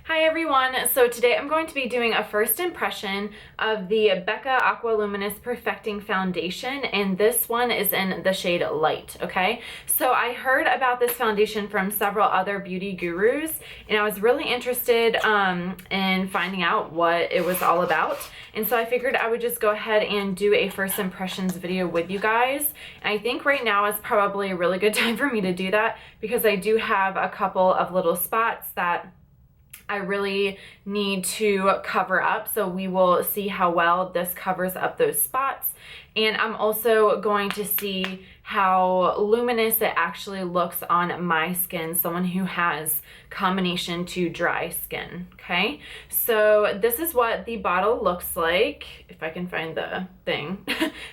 Hi everyone, so today I'm going to be doing a first impression of the Becca Aqua Luminous Perfecting Foundation, and this one is in the shade Light, okay? So I heard about this foundation from several other beauty gurus, and I was really interested in finding out what it was all about, and so I figured I would just go ahead and do a first impressions video with you guys. And I think right now is probably a really good time for me to do that because I do have a couple of little spots that I really need to cover up, so we will see how well this covers up those spots. And I'm also going to see how luminous it actually looks on my skin, someone who has combination to dry skin, okay? So this is what the bottle looks like, if I can find the thing.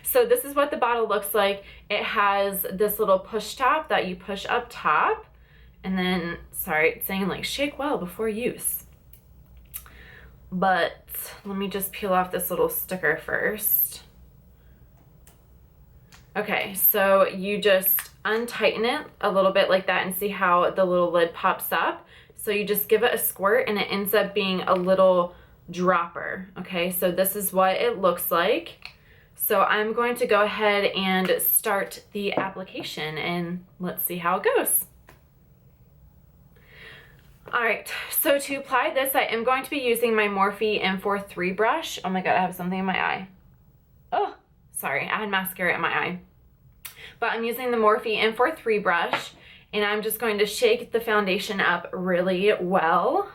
So this is what the bottle looks like. It has this little push top that you push up top. And then, sorry, it's saying like shake well before use. But let me just peel off this little sticker first. Okay, so you just untighten it a little bit like that and see how the little lid pops up. So you just give it a squirt and it ends up being a little dropper. Okay, so this is what it looks like. So I'm going to go ahead and start the application and let's see how it goes. Alright, so to apply this, I am going to be using my Morphe M43 brush. Oh my god, I have something in my eye. Oh, sorry, I had mascara in my eye. But I'm using the Morphe M43 brush, and I'm just going to shake the foundation up really well.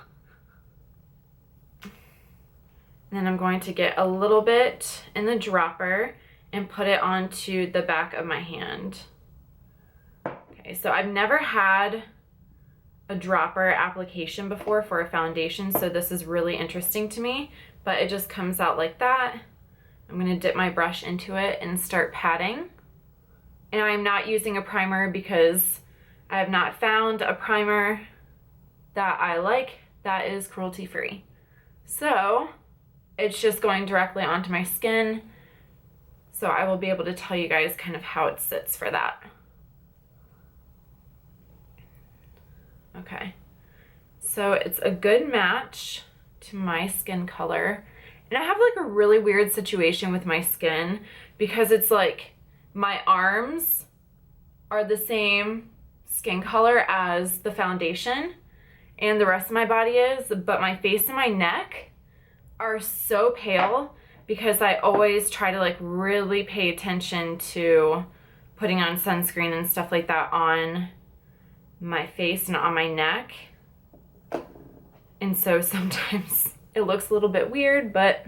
And then I'm going to get a little bit in the dropper and put it onto the back of my hand. Okay, so I've never had a dropper application before for a foundation, so this is really interesting to me, but it just comes out like that. I'm going to dip my brush into it and start patting. And I'm not using a primer because I have not found a primer that I like that is cruelty free. So it's just going directly onto my skin, so I will be able to tell you guys kind of how it sits for that. Okay, so it's a good match to my skin color. And I have like a really weird situation with my skin because it's like my arms are the same skin color as the foundation and the rest of my body is, but my face and my neck are so pale because I always try to like really pay attention to putting on sunscreen and stuff like that on my face and on my neck, and so sometimes it looks a little bit weird, but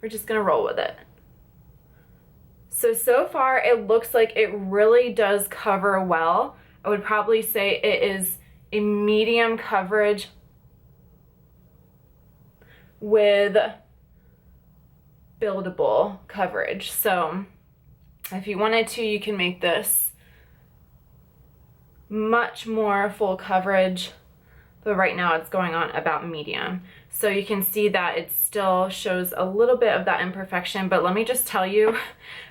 we're just gonna roll with it. So far it looks like it really does cover well. I would probably say it is a medium coverage with buildable coverage. So if you wanted to, you can make this much more full coverage, but right now it's going on about medium. So you can see that it still shows a little bit of that imperfection, but let me just tell you,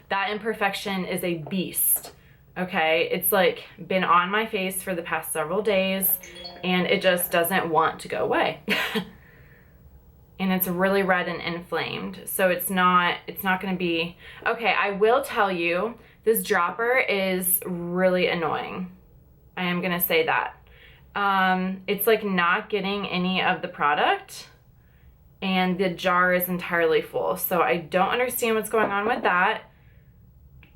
that imperfection is a beast, okay? It's like been on my face for the past several days and it just doesn't want to go away. And it's really red and inflamed, so it's not gonna be, okay, I will tell you, this dropper is really annoying. I am gonna say that. It's like not getting any of the product and the jar is entirely full. So I don't understand what's going on with that,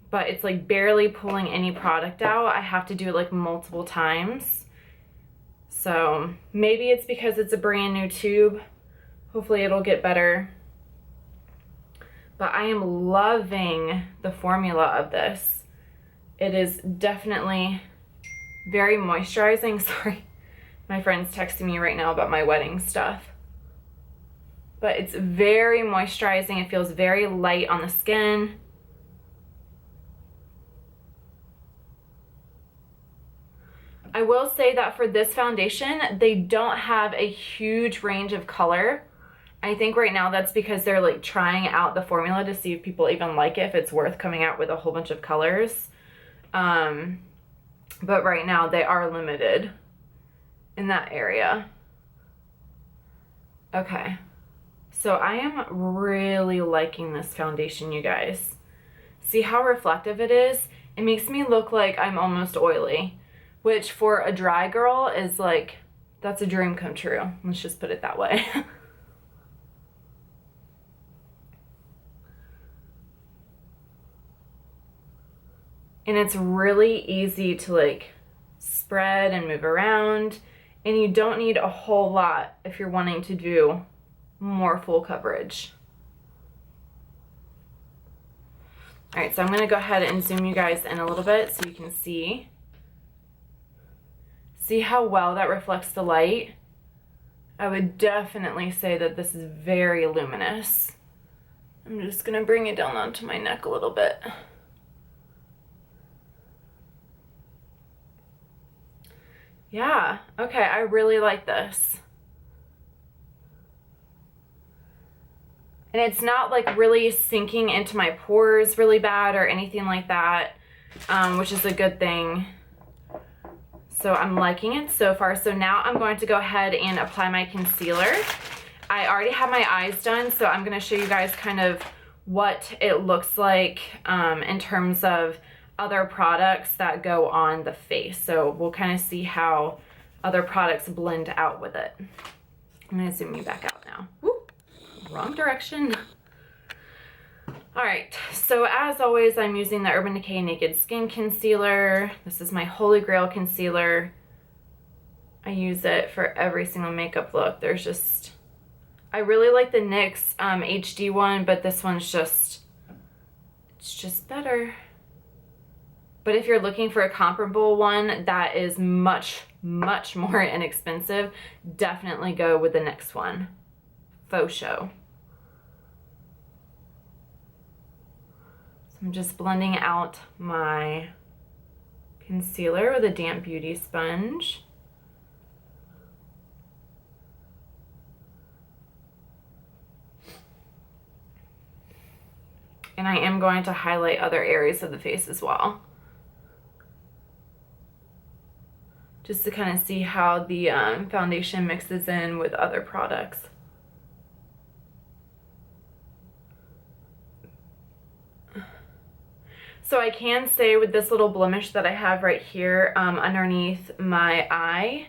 but it's like barely pulling any product out. I have to do it like multiple times. So maybe it's because it's a brand new tube. Hopefully it'll get better. But I am loving the formula of this. It is definitely very moisturizing. Sorry, my friend's texting me right now about my wedding stuff. But it's very moisturizing. It feels very light on the skin. I will say that for this foundation, they don't have a huge range of color. I think right now that's because they're like trying out the formula to see if people even like it, if it's worth coming out with a whole bunch of colors. But right now they are limited in that area. Okay. So I am really liking this foundation, you guys. See how reflective it is? It makes me look like I'm almost oily, which for a dry girl is like, that's a dream come true. Let's just put it that way. And it's really easy to like spread and move around, and you don't need a whole lot if you're wanting to do more full coverage. All right, so I'm gonna go ahead and zoom you guys in a little bit so you can see. See how well that reflects the light? I would definitely say that this is very luminous. I'm just gonna bring it down onto my neck a little bit. Yeah, okay, I really like this. And it's not like really sinking into my pores really bad or anything like that, which is a good thing. So I'm liking it so far. So now I'm going to go ahead and apply my concealer. I already have my eyes done, so I'm gonna show you guys kind of what it looks like in terms of other products that go on the face. So we'll kind of see how other products blend out with it. I'm gonna zoom you back out now. Whoop, wrong direction. All right, so as always, I'm using the Urban Decay Naked Skin Concealer. This is my Holy Grail concealer. I use it for every single makeup look. There's just, I really like the NYX HD one, but this one's just, it's just better. But if you're looking for a comparable one that is much, much more inexpensive, definitely go with the NYX one. Faux show. So I'm just blending out my concealer with a damp beauty sponge. And I am going to highlight other areas of the face as well, just to kind of see how the foundation mixes in with other products. So I can say with this little blemish that I have right here underneath my eye,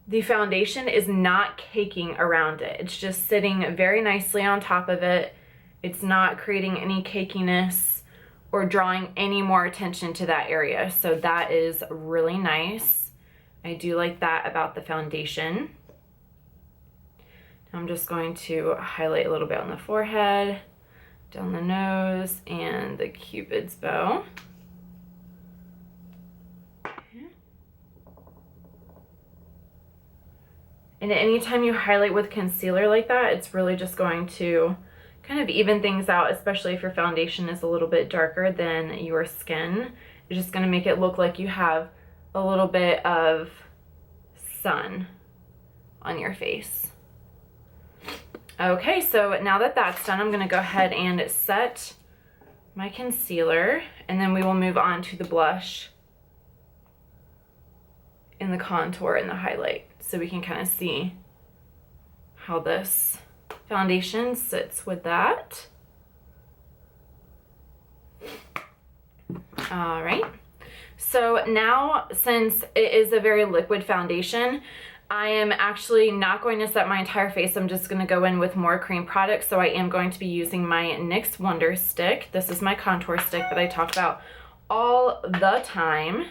the foundation is not caking around it. It's just sitting very nicely on top of it. It's not creating any cakiness or drawing any more attention to that area. So that is really nice. I do like that about the foundation. I'm just going to highlight a little bit on the forehead, down the nose, and the Cupid's bow. And anytime you highlight with concealer like that, it's really just going to kind of even things out, especially if your foundation is a little bit darker than your skin. It's just going to make it look like you have a little bit of sun on your face. Okay, so now that that's done, I'm going to go ahead and set my concealer, and then we will move on to the blush and the contour and the highlight, so we can kind of see how this foundation sits with that. All right, so now since it is a very liquid foundation, I am actually not going to set my entire face. I'm just going to go in with more cream products. So I am going to be using my NYX Wonder Stick. This is my contour stick that I talk about all the time.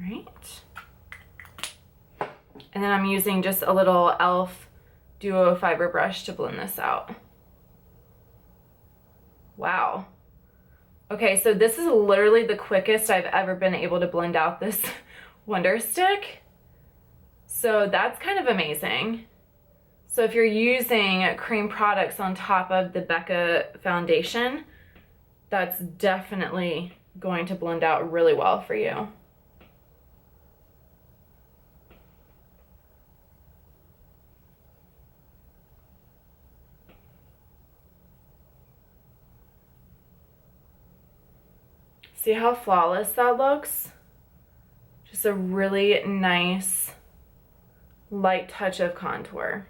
Right. And then I'm using just a little e.l.f. Duo Fiber brush to blend this out. Wow. Okay, so this is literally the quickest I've ever been able to blend out this Wonder Stick. So that's kind of amazing. So if you're using cream products on top of the Becca foundation, that's definitely going to blend out really well for you. See how flawless that looks? Just a really nice light touch of contour.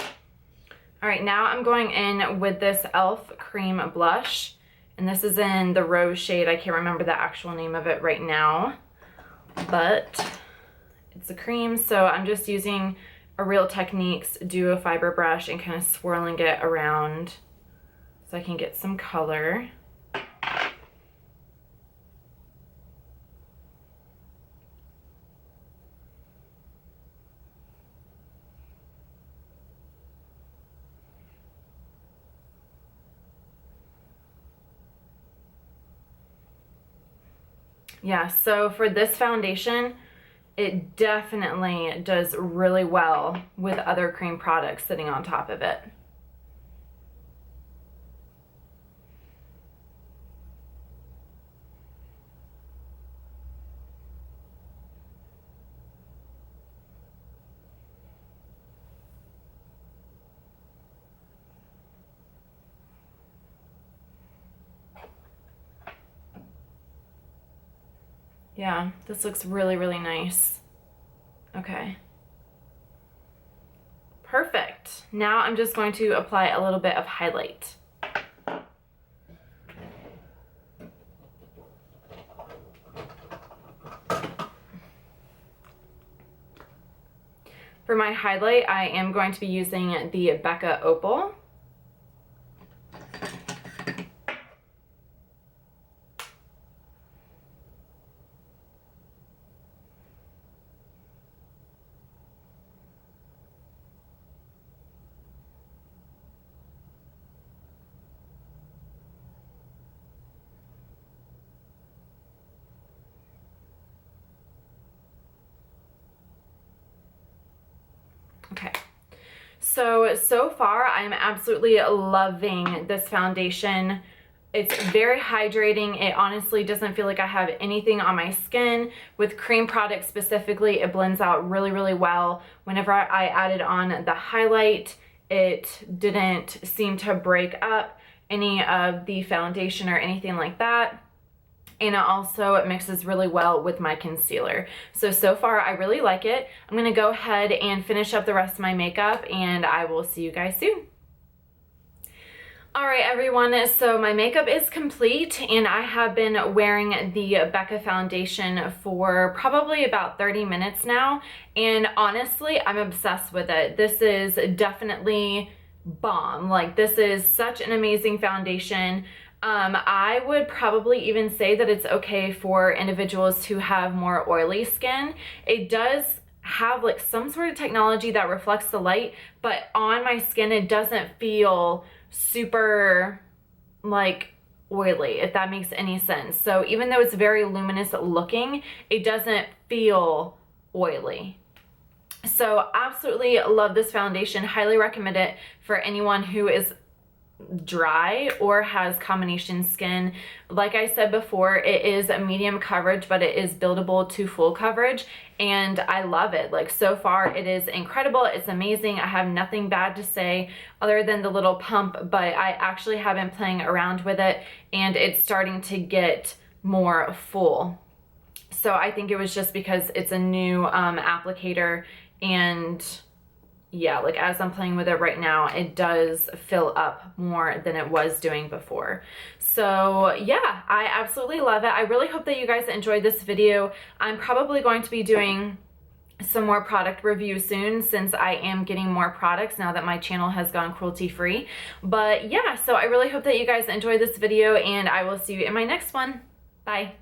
All right, now I'm going in with this e.l.f. cream blush, and this is in the rose shade. I can't remember the actual name of it right now, but it's a cream, so I'm just using a Real Techniques Duo Fiber brush and kind of swirling it around so I can get some color. Yeah, so for this foundation, it definitely does really well with other cream products sitting on top of it. Yeah, this looks really, really nice. Okay. Perfect. Now I'm just going to apply a little bit of highlight. For my highlight, I am going to be using the Becca Opal. Okay, so far I'm absolutely loving this foundation. It's very hydrating. It honestly doesn't feel like I have anything on my skin. With cream products specifically, it blends out really, really well. Whenever I added on the highlight, it didn't seem to break up any of the foundation or anything like that. And it also mixes really well with my concealer. So far I really like it. I'm gonna go ahead and finish up the rest of my makeup, and I will see you guys soon. All right, everyone, so my makeup is complete, and I have been wearing the Becca foundation for probably about 30 minutes now, and honestly, I'm obsessed with it. This is definitely bomb. Like, this is such an amazing foundation. I would probably even say that it's okay for individuals who have more oily skin. It does have like some sort of technology that reflects the light, but on my skin it doesn't feel super like oily, if that makes any sense. So even though it's very luminous looking, it doesn't feel oily. So absolutely love this foundation. Highly recommend it for anyone who is dry or has combination skin. Like I said before, it is a medium coverage, but it is buildable to full coverage, and I love it. Like, so far it is incredible. It's amazing. I have nothing bad to say other than the little pump, but I actually have been playing around with it and it's starting to get more full. So I think it was just because it's a new applicator, and yeah, like as I'm playing with it right now, it does fill up more than it was doing before. So yeah, I absolutely love it. I really hope that you guys enjoyed this video. I'm probably going to be doing some more product reviews soon, since I am getting more products now that my channel has gone cruelty free. But yeah, so I really hope that you guys enjoyed this video, and I will see you in my next one. Bye.